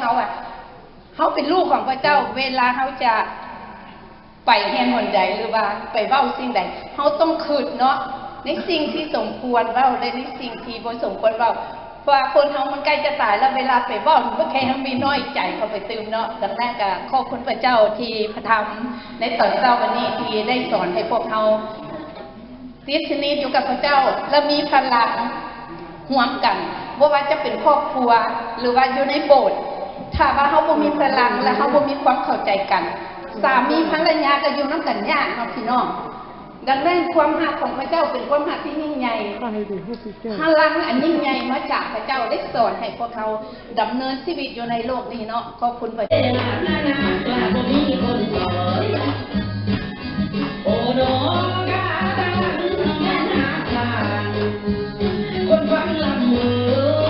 าเฮาเป็นลูกของพระเจ้าเวลาเฮาจะไปแห่งหนใดหรือว่าไปเว้าสิ่งใดเฮาต้องคิดเนาะในสิ่งที่สมควรเว้าและในสิ่งที่บ่สมควรเว้าเพราะว่าคนเฮามันใกล้จะตายแล้วเวลาไปเว้าบ่แค่เฮามีน้อยใจเข้าไปตื่มเนาะดังนั้นก็ขอบคุณพระเจ้าที่พระธรรมในตอนเช้าวันนี้ที่ได้สอนให้พวกเฮาติดสนิทอยู่กับพระเจ้าและมีพลังร่วมกันบ่ว่าจะเป็นครอบครัวหรือว่าอยู่ในโบสถ์ถ้าว่าเฮาบ่มีพลังและเฮาบ่มีความเข้าใจกันสามีภรรยาก็อยู่นำกันยากเนาะพี่น้องดังนั้นความรักของพระเจ้าเป็นความรักที่ยิ่งใหญ่พลังอันยิ่งใหญ่มาจากพระเจ้าได้สอนให้พวกเขาดำเนินชีวิตอยู่ในโลกนี้เนาะขอบคุณพระเจ้าโอ้โนกาตังแม่นาคาคนฟังลำเอ้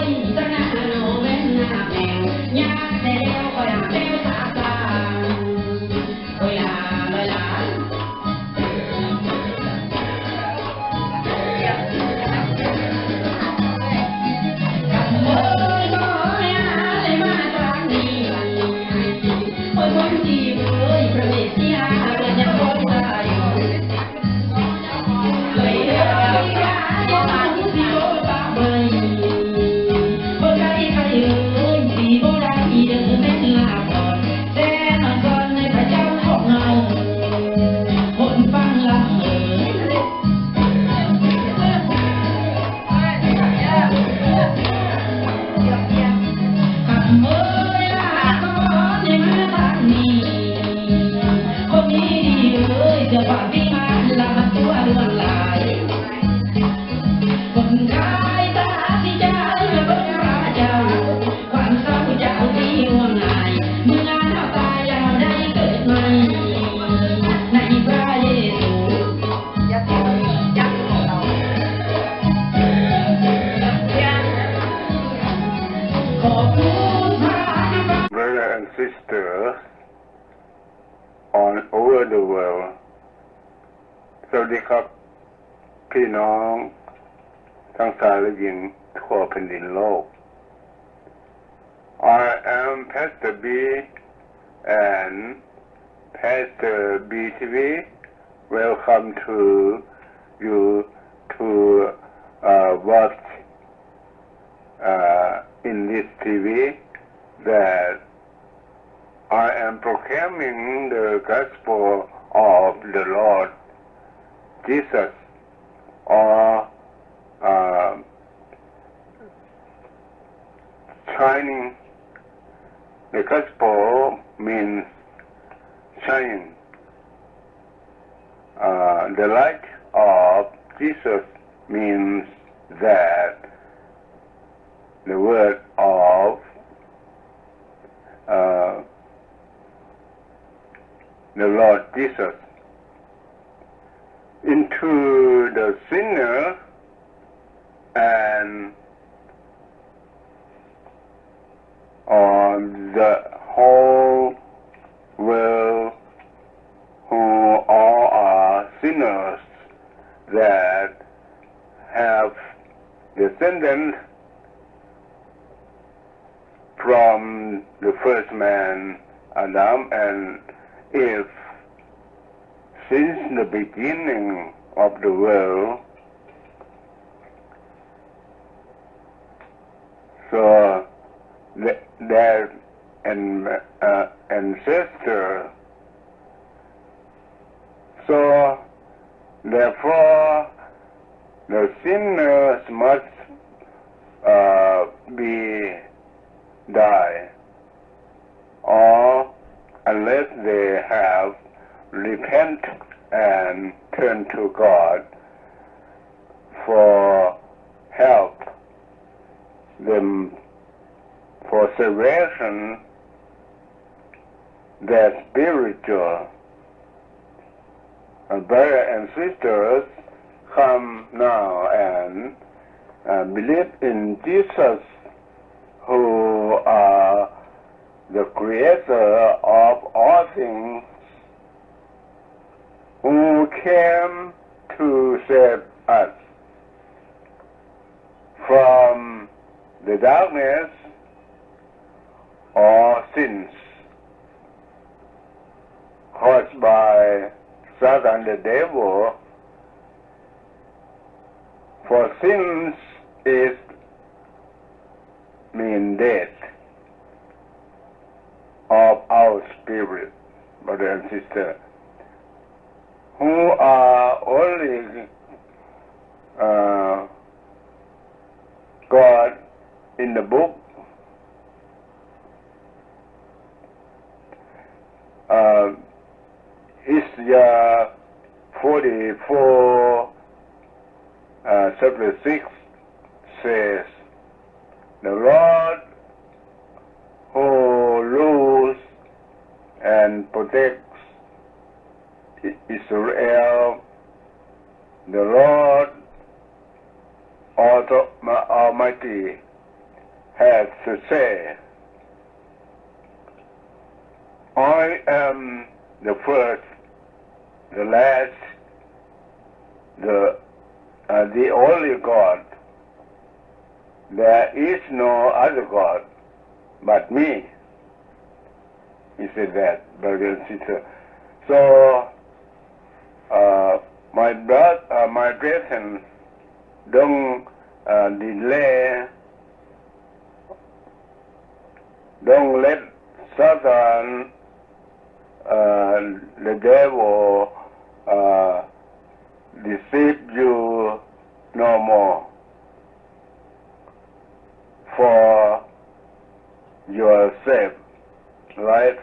ยตะนาโนแม่นาแม่ยาแต่แล้วก็อยากแล้วสาตาโอ้ยาลอยลาSisters all over the world สวัสดีครับพี่น้องทั้งชายและหญิงทั่วแผ่นดินโลก I am Pastor B and Pastor BTV welcome to you to watch in this TV that I am proclaiming the gospel of the Lord Jesus or shining. The gospel means shining. The light of Jesus means that the word of the Lord Jesus into the sinner and on the whole world who all are sinners that have descended from the first man Adam and Eve since the beginning of the world. So their ancestor. So therefore the sinners must be die or unless they have repent and turn to God for help them for salvation their spiritual brothers and sisters come now and believe in Jesus who are the creator of all things who came to save us from the darkness or Satan, the devil, for sins is mean death of our spirit, brother and sister, who are only God in the book, Isaiah 44, chapter 6 says, the Lord who rules and protects Israel, the Lord Almighty has to say, I am the first, the last, the only God. There is no other God but me. He said that, brother and sister. So, my brethren, don't delay, don't let Satan, the devil, deceive you no more. For yourself, right?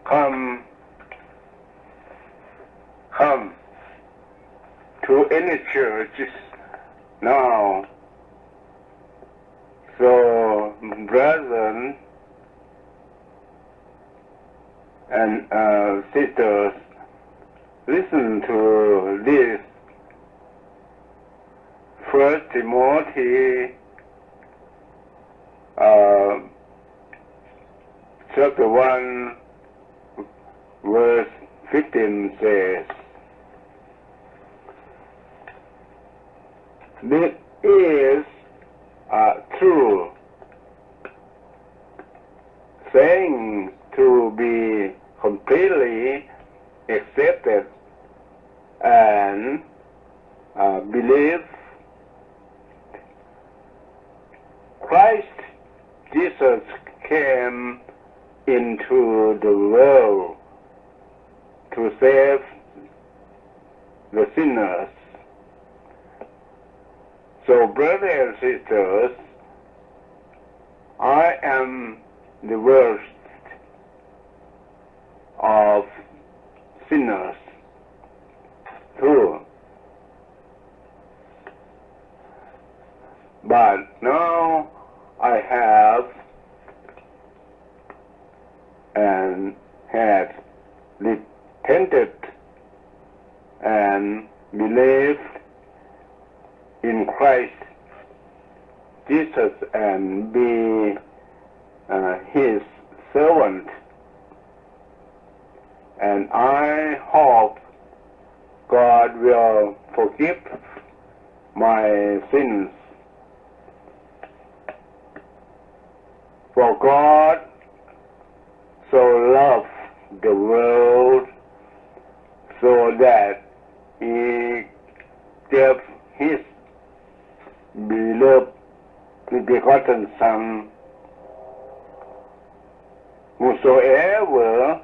Come to any church now. So, brethren and sisters, listen to this. 1 Timothy chapter 1 verse 15 says, this is true, saying to be completely accepted and believed. Christ Jesus came into the world to save the sinners. So, brothers and sisters, I am the worst of sinners too. But now I have and had repented and believed in Christ Jesus and be His servant. And I hope God will forgive my sins. For God so loved the world so that He gave His beloved begotten Son, whosoever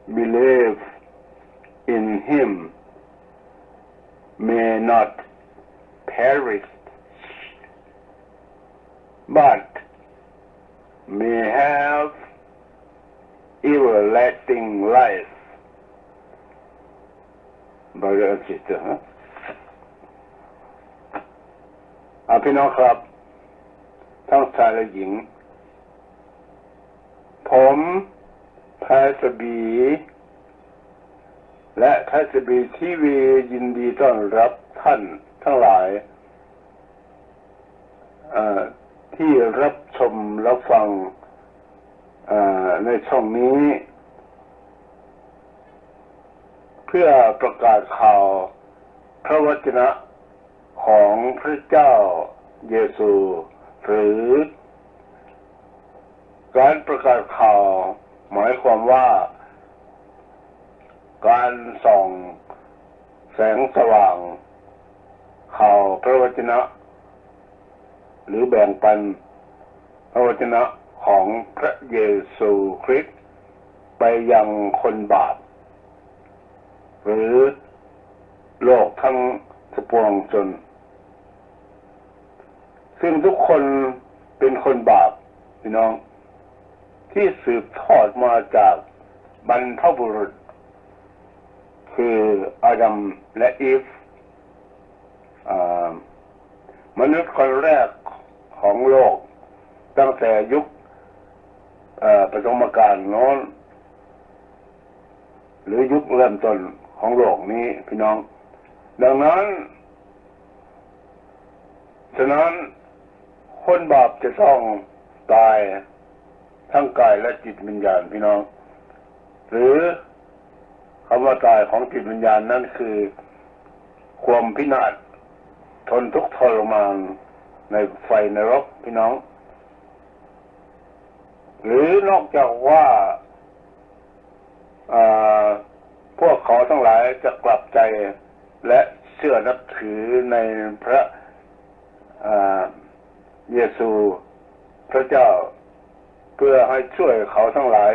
believe in Him may not perish, but may have everlasting life. Brother and sister, พี่น้องครับทั้งชายและหญิงผมพระสบีและพระสบีทีวียินดีต้อนรับท่านทั้งหลายที่รับชมรับฟังในช่องนี้เพื่อประกาศข่าวพระวจนะของพระเจ้าเยซูหรือการประกาศข่าวหมายความว่า การส่องแสงสว่างข่าวพระวจนะหรือแบ่งปันพระวจนะของพระเยซูคริสต์ไปยังคนบาปหรือโลกทั้งปวงชนซึ่งทุกคนเป็นคนบาปพี่น้องที่สืบทอดมาจากบรรพบุรุษคืออาดัมและอีฟมนุษย์คนแรกของโลกตั้งแต่ยุคปฐมกาลโน้นหรือยุคเริ่มต้นของโลกนี้พี่น้องดังนั้นฉะนั้นคนบาปจะต้องตายทั้งกายและจิตวิญญาณพี่น้องหรือคำว่าตายของจิตวิญญาณนั่นคือความพินาศทนทุกข์ทรมานในไฟนรกพี่น้องหรือนอกจากว่าพวกเขาทั้งหลายจะกลับใจและเชื่อนับถือในพระเยซูพระเจ้าเพื่อให้ช่วยเขาทั้งหลาย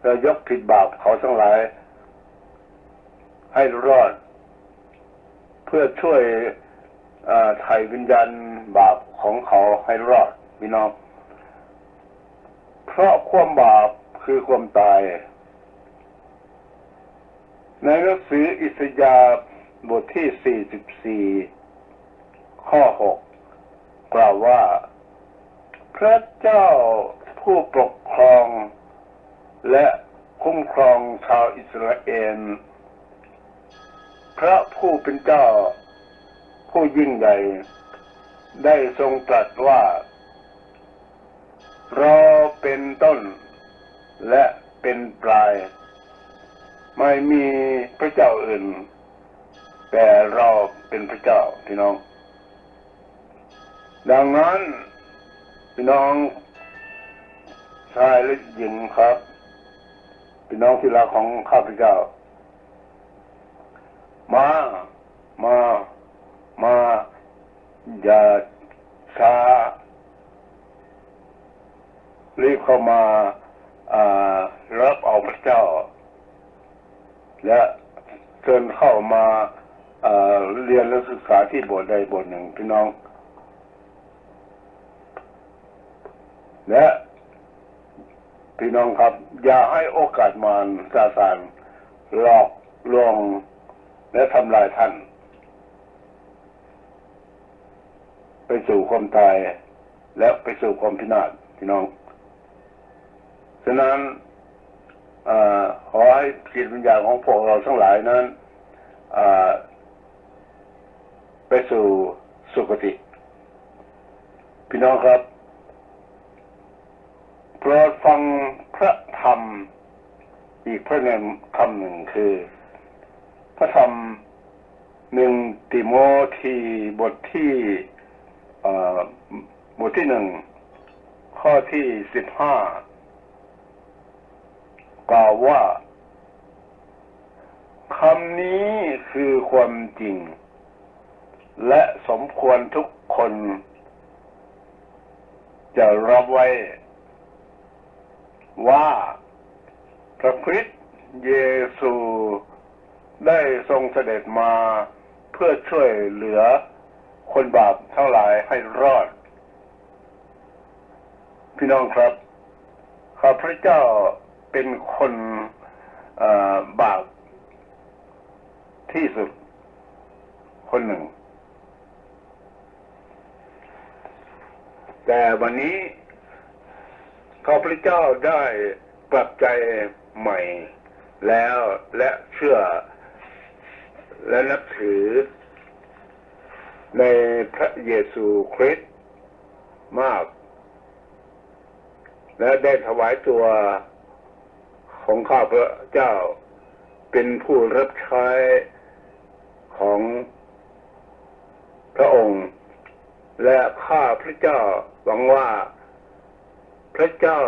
และยกผิดบาปเขาทั้งหลายให้รอดเพื่อช่วยไถ่วิญญาณบาปของเขาให้รอดพี่น้องเพราะความบาปคือความตายในหนังสืออิสยาห์บทที่44ข้อ6กล่าวว่าพระเจ้าผู้ปกครองและคุ้มครองชาวอิสราเอลพระผู้เป็นเจ้าผู้ยิ่งใหญ่ได้ทรงตรัสว่าเราเป็นต้นและเป็นปลายไม่มีพระเจ้าอื่นแต่เราเป็นพระเจ้าพี่น้องดังนั้นพี่น้องชายและหญิงครับพี่น้องที่รักของข้าพเจ้ามาอย่าช้ารีบเข้ามารับเอาพระเจ้าและเชิญเข้ามาเรียนและศึกษาที่โบสถ์ใดโบสถ์หนึ่งพี่น้องและพี่น้องครับอย่าให้โอกาสมารซาตานหลอกลวงและทำลายท่านไปสู่ความตายและไปสู่ความพินาศพี่น้องฉะนั้นขอให้จิตวิญญาณของพวกเราทั้งหลายนั้นไปสู่สุคติพี่น้องครับโปรดฟังพระธรรมอีกพระคำหนึ่งคือพระธรรม1ติโมธีบทที่1ข้อที่15กล่าวว่าคำนี้คือความจริงและสมควรทุกคนจะรับไว้ว่าพระคริสต์เยซูได้ทรงเสด็จมาเพื่อช่วยเหลือคนบาปทั้งหลายให้รอดพี่น้องครับข้าพระเจ้าเป็นคนบาปที่สุดคนหนึ่งแต่วันนี้ข้าพระเจ้าได้ปรับใจใหม่แล้วและเชื่อและนับถือในพระเยซูคริสต์มากและได้ถวายตัวของข้าพระเจ้าเป็นผู้รับใช้ของพระองค์และข้าพระเจ้าหวังว่าพระเจ้า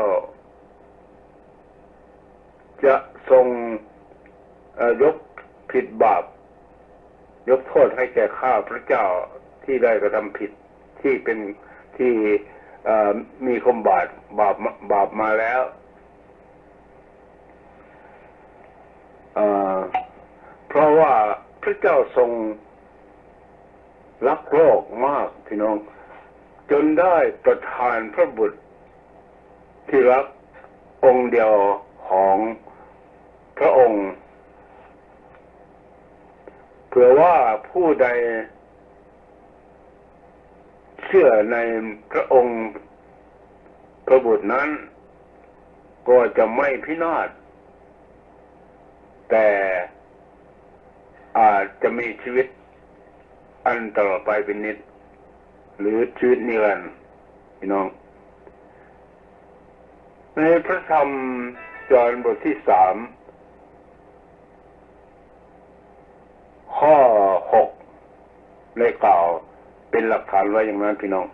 จะทรง ยกผิดบาปยกโทษให้แก่ข้าพระเจ้าที่ได้กระทำผิดที่เป็นที่มีความบาปมาแล้วเพราะว่าพระเจ้าทรงรักโลกมากพี่น้องจนได้ประทานพระบุตรที่รักองค์เดียวของพระองค์เพื่อว่าผู้ใดเชื่อในพระองค์พระบุตรนั้นก็จะไม่พินาศแต่อาจจะมีชีวิตอันตลอดไปเป็นนิจหรือชีวิตนิรันดร์พี่น้องในพระธรรมจอห์นบทที่3ข้อ6ได้กล่าวเป็นหลักฐานไว้อย่างนั้นพี่น้อง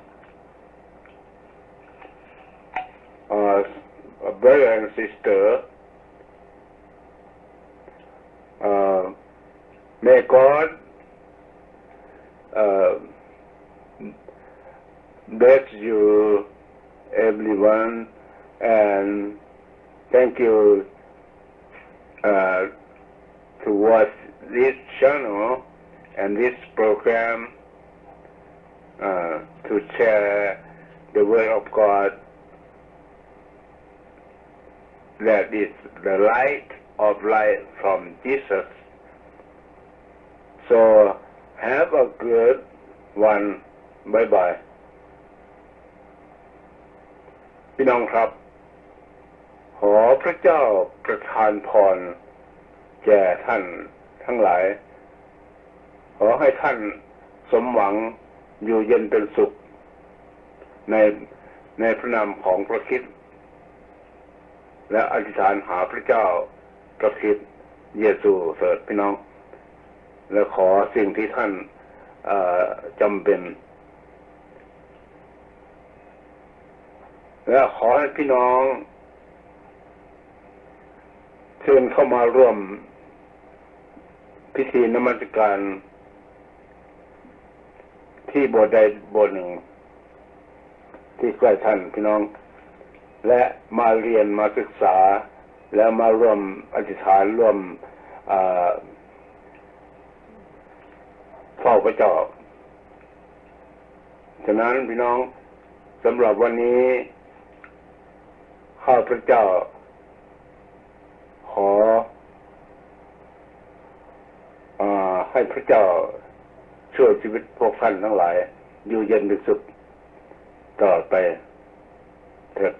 brother and sister may God bless you everyone and thank you to watch this channel and this program to share the word of God that is the light of life from Jesus. So have a good one. Bye bye. พี่น้องครับขอพระเจ้าประทานพรแก่ท่านทั้งหลายขอให้ท่านสมหวังอยู่เย็นเป็นสุขในพระนามของพระคริสต์และอธิษฐานหาพระเจ้าพระคริสต์เยซูเถิดพี่น้องและขอสิ่งที่ท่านจำเป็นและขอให้พี่น้องเชิญเข้ามาร่วมพิธีนมัสการที่โบสถ์ใดโบสถ์หนึ่งที่ใกล้ท่านพี่น้องและมาเรียนมาศึกษาแล้วมาร่วมอธิษฐานร่วมเฝ้าพระเจ้าฉะนั้นพี่น้องสำหรับวันนี้ข้าพระเจ้าขอให้พระเจ้าช่วยชีวิตพวกท่านทั้งหลายอยู่เย็นเป็นสุขตลอดไปเถิด